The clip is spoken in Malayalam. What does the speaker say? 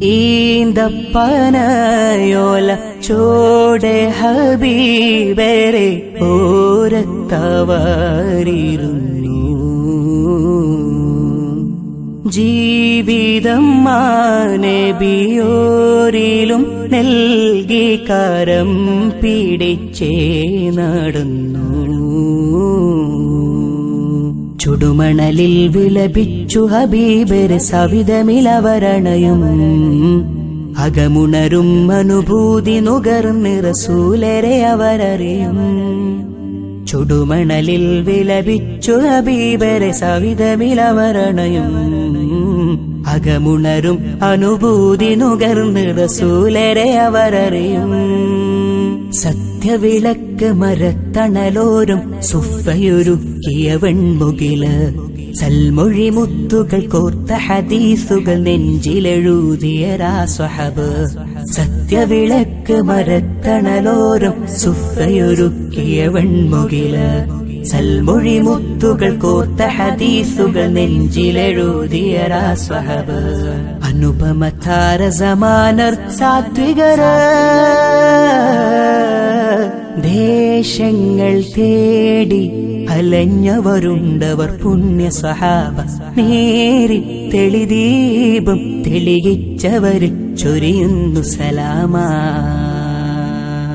ഈന്തപ്പനയോല ചോടെ ഹബീബരെ ഓരത്തവരിരുന്നു. ജീവിതം നബിയോരിലും നൽകി കരം പിടിച്ചേ നടന്നു. ചുടുമണലിൽ വിലപിച്ചു ഹബീബരെ സവിധമിലവരണയും അകമുണരും അനുഭൂതി നുകർന്ന് റസൂലരെ അവരറിയും. ചുടുമണലിൽ വിലപിച്ചു ഹബീബരെ സവിധമിലവരണയും അകമുണരും അനുഭൂതി നുകർന്ന് റസൂലരെ അവരറിയും. സത്യവിളക്ക് മരത്തണലോരും സുഫയൊരുക്കിയ വെൺമുകില് സൽമൊഴി മുത്തുകൾ കോർത്ത ഹദീസുകൾ നെഞ്ചിലെഴുതിയ സ്വഹബ്. സത്യവിളക്ക് മരത്തണലോരും സുഫയൊരുക്കിയ വെൺമുകില് സൽമൊഴി മുത്തുകൾ കോർത്ത ഹദീസുകൾ നെഞ്ചിലെഴുതിയ സ്വഹബ്. അനുപമ താര സമാനർ സാത്വികര ദേശങ്ങൾ തേടി അലഞ്ഞവരുണ്ടവർ പുണ്യ സഹാബ. നേരി തെളിദീപം തെളിയിച്ചവരിൽ ചൊരിയുന്നു സലാമാ.